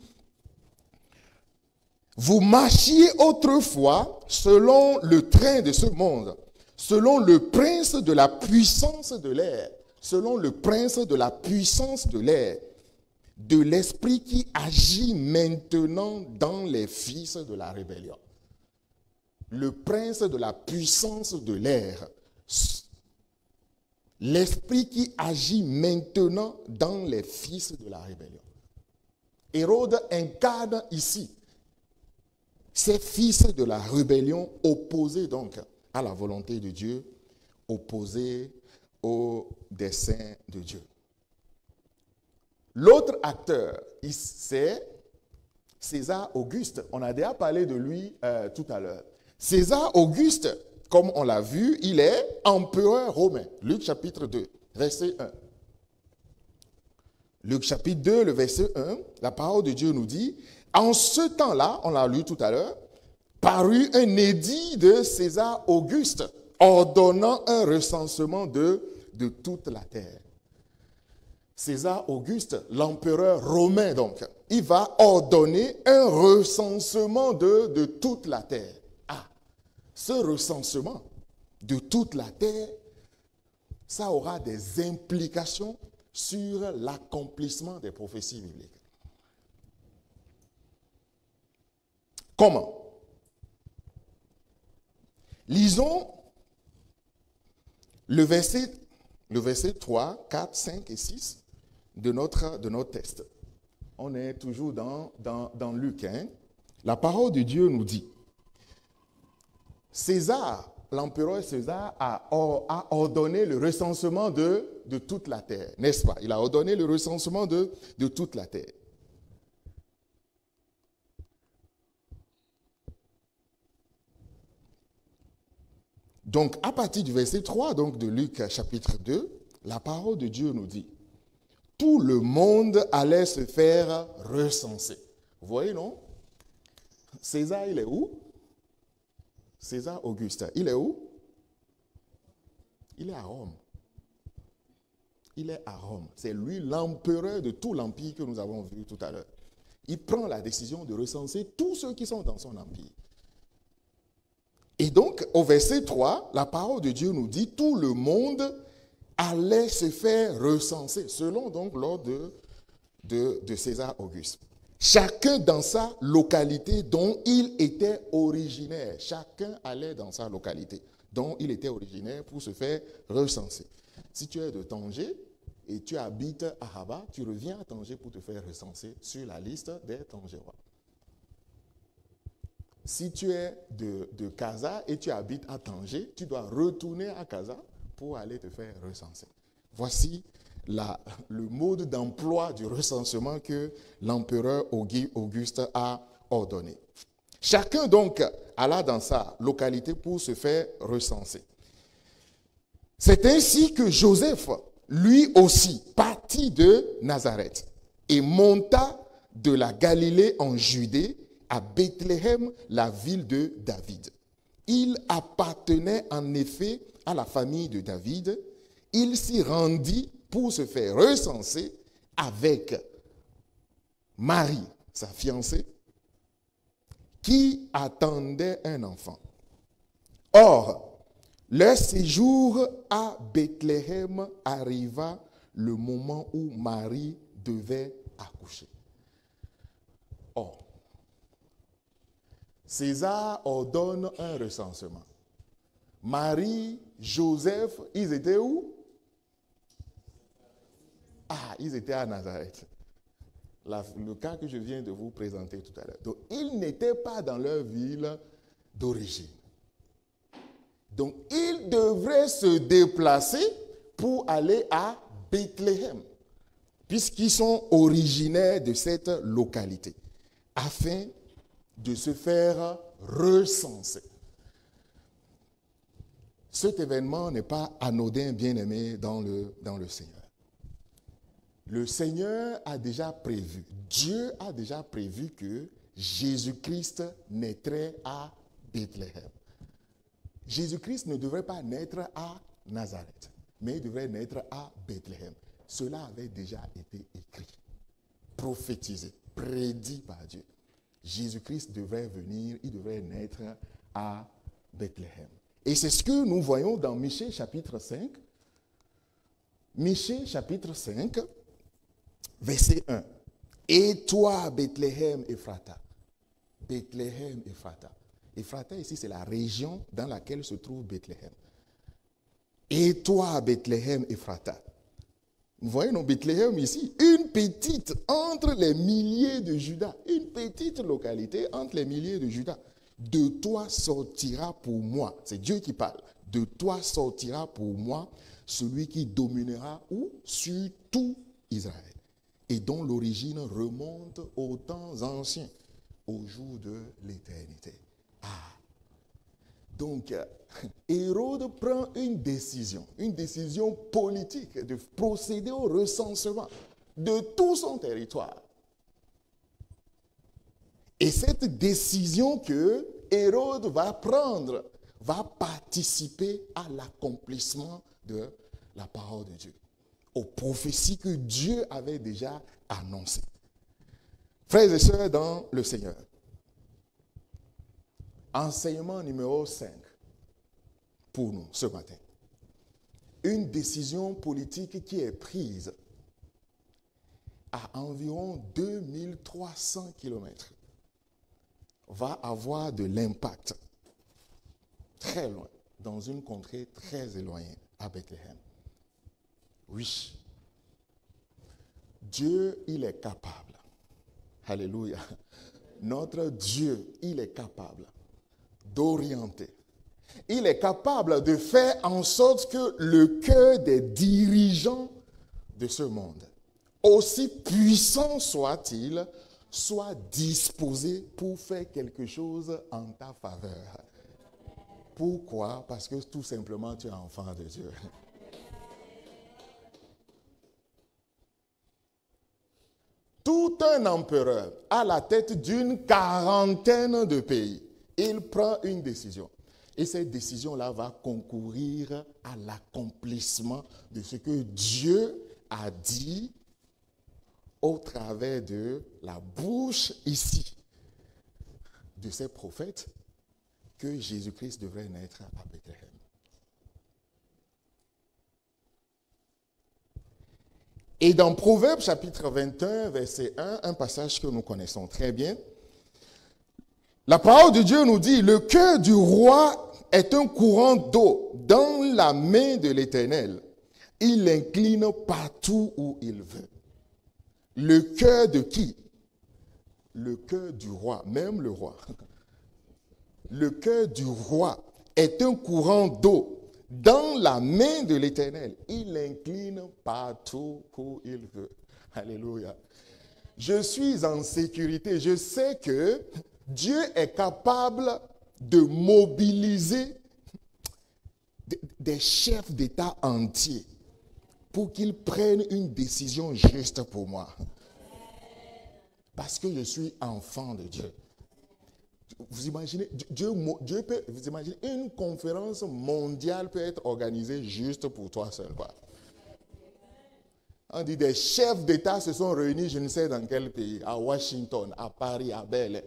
Speaker 2: « Vous marchiez autrefois selon le train de ce monde, selon le prince de la puissance de l'air, selon le prince de la puissance de l'air, de l'esprit qui agit maintenant dans les fils de la rébellion. » Le prince de la puissance de l'air, l'esprit qui agit maintenant dans les fils de la rébellion. Hérode incarne ici ces fils de la rébellion opposés donc à la volonté de Dieu, opposés au dessein de Dieu. L'autre acteur, c'est César Auguste. On a déjà parlé de lui tout à l'heure. César Auguste, comme on l'a vu, il est empereur romain. Luc chapitre 2, verset 1. Luc chapitre 2, le verset 1, la parole de Dieu nous dit, « En ce temps-là, on l'a lu tout à l'heure, parut un édit de César Auguste, ordonnant un recensement de toute la terre. » César Auguste, l'empereur romain donc, il va ordonner un recensement de toute la terre. Ah, ce recensement de toute la terre, ça aura des implications sur l'accomplissement des prophéties bibliques. Comment? Lisons le verset 3, 4, 5 et 6 de notre texte. On est toujours dans Luc. Hein? La parole de Dieu nous dit, César, l'empereur César a ordonné le recensement de toute la terre, n'est-ce pas? Il a ordonné le recensement de toute la terre. Donc, à partir du verset 3 donc, de Luc chapitre 2, la parole de Dieu nous dit, tout le monde allait se faire recenser. Vous voyez, non? César, il est où? César Auguste, il est où? Il est à Rome. Il est à Rome. C'est lui l'empereur de tout l'empire que nous avons vu tout à l'heure. Il prend la décision de recenser tous ceux qui sont dans son empire. Et donc, au verset 3, la parole de Dieu nous dit, tout le monde allait se faire recenser, selon donc l'ordre de César Auguste. Chacun dans sa localité dont il était originaire. Chacun allait dans sa localité dont il était originaire pour se faire recenser. Si tu es de Tanger et tu habites à Rabat, tu reviens à Tanger pour te faire recenser sur la liste des Tangérois. Si tu es de Casa et tu habites à Tanger, tu dois retourner à Casa pour aller te faire recenser. Voici le mode d'emploi du recensement que l'empereur Auguste a ordonné. Chacun donc alla dans sa localité pour se faire recenser. C'est ainsi que Joseph, lui aussi, partit de Nazareth et monta de la Galilée en Judée à Bethléem, la ville de David. Il appartenait en effet à la famille de David. Il s'y rendit pour se faire recenser avec Marie, sa fiancée, qui attendait un enfant. Or, leur séjour à Bethléem arriva le moment où Marie devait accoucher. Or, César ordonne un recensement. Marie, Joseph, ils étaient où? Ah, ils étaient à Nazareth. Le cas que je viens de vous présenter tout à l'heure. Donc, ils n'étaient pas dans leur ville d'origine. Donc, ils devraient se déplacer pour aller à Bethléem, puisqu'ils sont originaires de cette localité, afin de se faire recenser. Cet événement n'est pas anodin, bien-aimé, dans le Seigneur. Le Seigneur a déjà prévu, Dieu a déjà prévu que Jésus-Christ naîtrait à Bethléem. Jésus-Christ ne devrait pas naître à Nazareth, mais il devrait naître à Bethléem. Cela avait déjà été écrit, prophétisé, prédit par Dieu. Jésus-Christ devrait venir, il devrait naître à Bethléem. Et c'est ce que nous voyons dans Michée chapitre 5. Michée chapitre 5, verset 1. Et toi, Bethléem, Ephrata. Bethléem, Ephrata. Ephrata, ici, c'est la région dans laquelle se trouve Bethléem. Et toi, Bethléem, Ephrata. Vous voyez, non, Bethléem ici, une petite entre les milliers de Juda. Une petite localité entre les milliers de Juda. De toi sortira pour moi, c'est Dieu qui parle, de toi sortira pour moi celui qui dominera où? Sur tout Israël, et dont l'origine remonte aux temps anciens, au jour de l'éternité. Ah! Donc, Hérode prend une décision politique de procéder au recensement de tout son territoire. Et cette décision que Hérode va prendre va participer à l'accomplissement de la parole de Dieu, aux prophéties que Dieu avait déjà annoncées. Frères et sœurs dans le Seigneur, enseignement numéro 5 pour nous ce matin. Une décision politique qui est prise à environ 2300 km va avoir de l'impact très loin, dans une contrée très éloignée, à Bethléem. Oui, Dieu, il est capable. Alléluia. Notre Dieu, il est capable d'orienter. Il est capable de faire en sorte que le cœur des dirigeants de ce monde, aussi puissant soit-il, soit disposé pour faire quelque chose en ta faveur. Pourquoi? Parce que tout simplement tu es enfant de Dieu. tout un empereur à la tête d'une quarantaine de pays, il prend une décision. Et cette décision-là va concourir à l'accomplissement de ce que Dieu a dit au travers de la bouche ici de ces prophètes que Jésus-Christ devrait naître à Bethléem. Et dans Proverbes chapitre 21, verset 1, un passage que nous connaissons très bien, la parole de Dieu nous dit, le cœur du roi est un courant d'eau dans la main de l'Éternel. Il l'incline partout où il veut. Le cœur de qui? Le cœur du roi, même le roi. Le cœur du roi est un courant d'eau dans la main de l'Éternel. Il l'incline partout où il veut. Alléluia. Je suis en sécurité. Je sais que Dieu est capable de mobiliser des chefs d'État entiers pour qu'ils prennent une décision juste pour moi. Parce que je suis enfant de Dieu. Vous imaginez, Dieu peut, vous imaginez, une conférence mondiale peut être organisée juste pour toi seul, quoi. On dit des chefs d'État se sont réunis, je ne sais dans quel pays, à Washington, à Paris, à Berlin,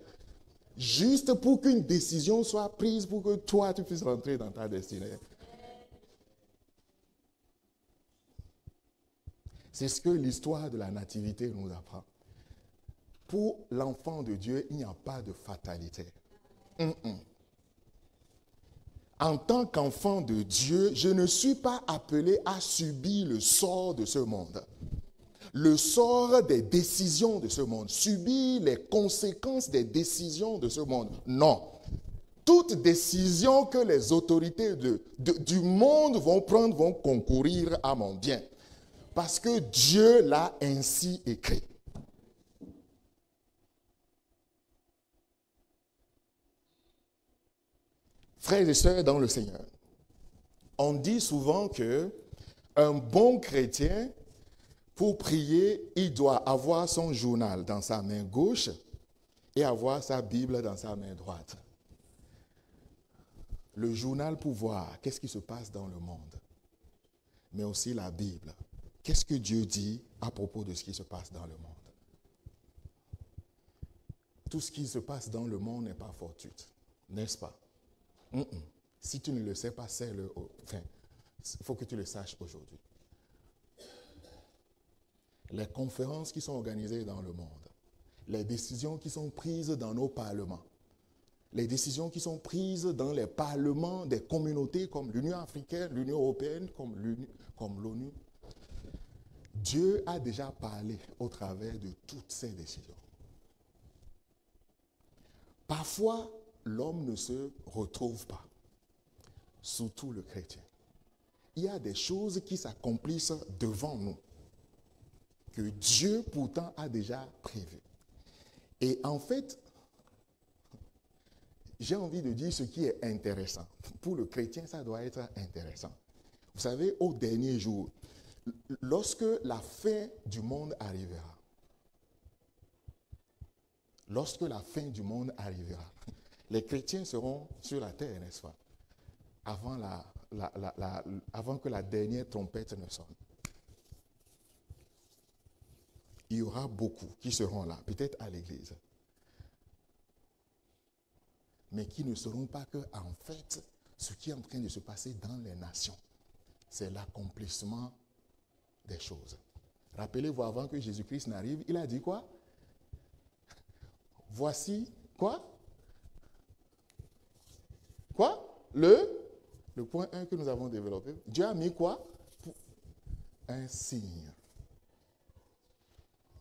Speaker 2: juste pour qu'une décision soit prise pour que toi, tu puisses rentrer dans ta destinée. C'est ce que l'histoire de la nativité nous apprend. Pour l'enfant de Dieu, il n'y a pas de fatalité. En tant qu'enfant de Dieu, je ne suis pas appelé à subir le sort de ce monde. Le sort des décisions de ce monde. Subir les conséquences des décisions de ce monde. Non. Toute décision que les autorités du monde vont prendre vont concourir à mon bien. Parce que Dieu l'a ainsi écrit. Frères et sœurs dans le Seigneur, on dit souvent que un bon chrétien, pour prier, il doit avoir son journal dans sa main gauche et avoir sa Bible dans sa main droite. Le journal pour voir qu'est-ce qui se passe dans le monde, mais aussi la Bible. Qu'est-ce que Dieu dit à propos de ce qui se passe dans le monde? Tout ce qui se passe dans le monde n'est pas fortuit, n'est-ce pas? Si tu ne le sais pas, sais-le. Enfin, il faut que tu le saches aujourd'hui. Les conférences qui sont organisées dans le monde, les décisions qui sont prises dans nos parlements, les décisions qui sont prises dans les parlements des communautés comme l'Union africaine, l'Union européenne, comme l'ONU, Dieu a déjà parlé au travers de toutes ces décisions. Parfois, l'homme ne se retrouve pas, surtout le chrétien. Il y a des choses qui s'accomplissent devant nous, que Dieu pourtant a déjà prévues. Et en fait, j'ai envie de dire ce qui est intéressant. Pour le chrétien, ça doit être intéressant. Vous savez, au dernier jour, lorsque la fin du monde arrivera, les chrétiens seront sur la terre, n'est-ce pas? Avant que la dernière trompette ne sonne. Il y aura beaucoup qui seront là, peut-être à l'église, mais qui ne sauront pas que, en fait, ce qui est en train de se passer dans les nations, c'est l'accomplissement des choses. Rappelez-vous, avant que Jésus-Christ n'arrive, il a dit quoi? Voici, quoi? Quoi? Le point 1 que nous avons développé. Dieu a mis quoi? Un signe.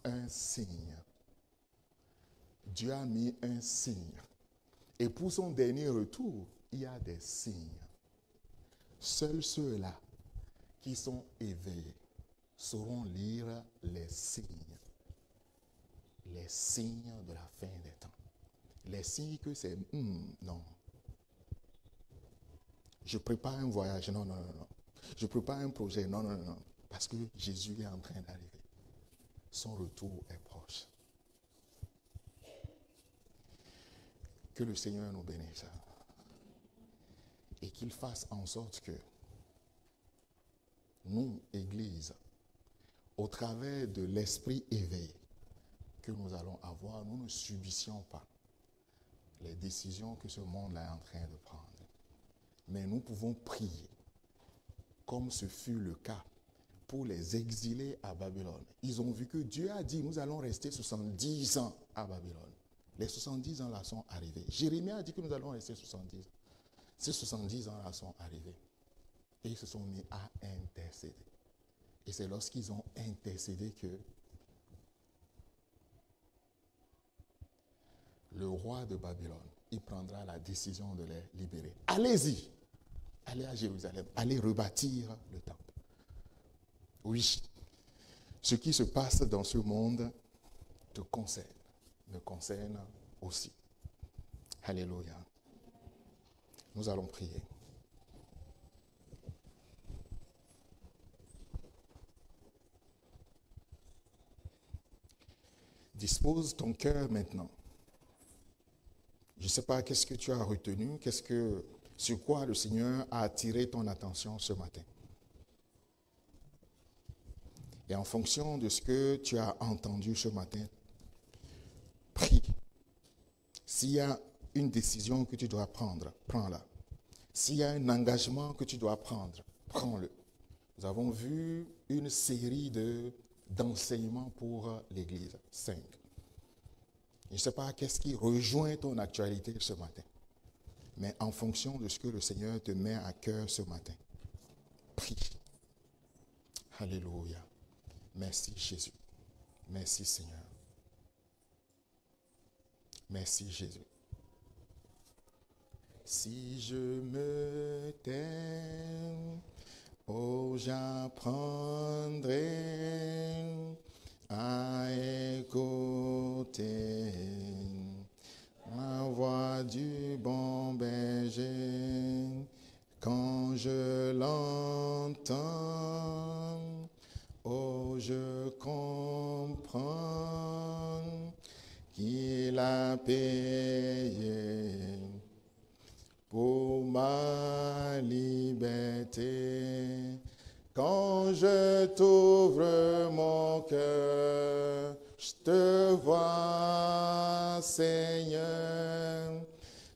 Speaker 2: Un signe. Dieu a mis un signe. Et pour son dernier retour, il y a des signes. Seuls ceux-là qui sont éveillés sauront lire les signes. Les signes de la fin des temps. Les signes que c'est non. Je prépare un voyage, non. Je prépare un projet, non. Parce que Jésus est en train d'arriver. son retour est proche. Que le Seigneur nous bénisse et qu'il fasse en sorte que nous, Église, au travers de l'esprit éveillé que nous allons avoir, nous ne subissions pas les décisions que ce monde-là est en train de prendre. Mais nous pouvons prier, comme ce fut le cas pour les exilés à Babylone. Ils ont vu que Dieu a dit, nous allons rester 70 ans à Babylone. Les 70 ans là sont arrivés. Jérémie a dit que nous allons rester 70 ans. Ces 70 ans là sont arrivés. Et ils se sont mis à intercéder. Et c'est lorsqu'ils ont intercédé que le roi de Babylone, il prendra la décision de les libérer. Allez-y, allez à Jérusalem, allez rebâtir le temple. Oui, ce qui se passe dans ce monde te concerne, me concerne aussi. Alléluia. Nous allons prier. Dispose ton cœur maintenant. Je ne sais pas qu'est-ce que tu as retenu, sur quoi le Seigneur a attiré ton attention ce matin. Et en fonction de ce que tu as entendu ce matin, prie. S'il y a une décision que tu dois prendre, prends-la. S'il y a un engagement que tu dois prendre, prends-le. Nous avons vu une série d'enseignements pour l'Église. 5. Je ne sais pas qu'est-ce qui rejoint ton actualité ce matin. Mais en fonction de ce que le Seigneur te met à cœur ce matin, prie. Alléluia. Merci Jésus. Merci Seigneur. Merci Jésus. Si je me tais, oh j'apprendrai à écouter la voix du bon berger. Quand je l'entends, oh je comprends qu'il a payé pour ma liberté. Quand je t'ouvre mon cœur, je te vois, Seigneur.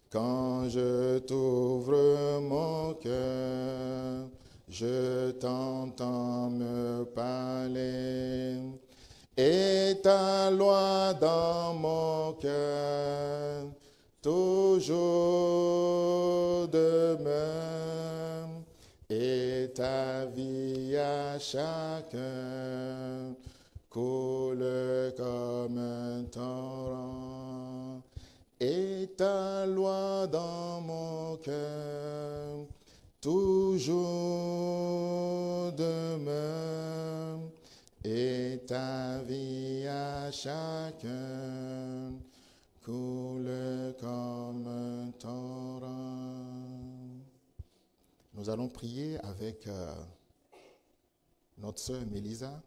Speaker 2: Quand je t'ouvre mon cœur, je t'entends me parler. Et ta loi dans mon cœur, toujours demeure. Et ta vie à chacun coule comme un torrent. Et ta loi dans mon cœur, toujours demeure. Et ta vie à chacun coule comme un torrent. Nous allons prier avec notre sœur Mélisa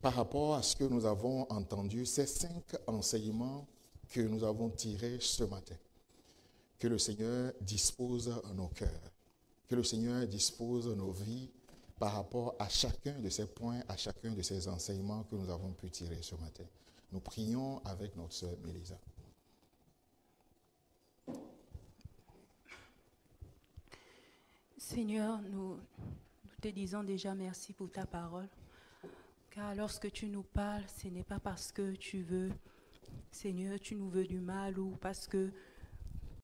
Speaker 2: par rapport à ce que nous avons entendu, ces 5 enseignements que nous avons tirés ce matin. Que le Seigneur dispose nos cœurs, que le Seigneur dispose nos vies par rapport à chacun de ces points, à chacun de ces enseignements que nous avons pu tirer ce matin. Nous prions avec notre sœur Mélisa.
Speaker 1: Seigneur, nous te disons déjà merci pour ta parole. Car lorsque tu nous parles, ce n'est pas parce que tu veux, Seigneur, tu nous veux du mal ou parce que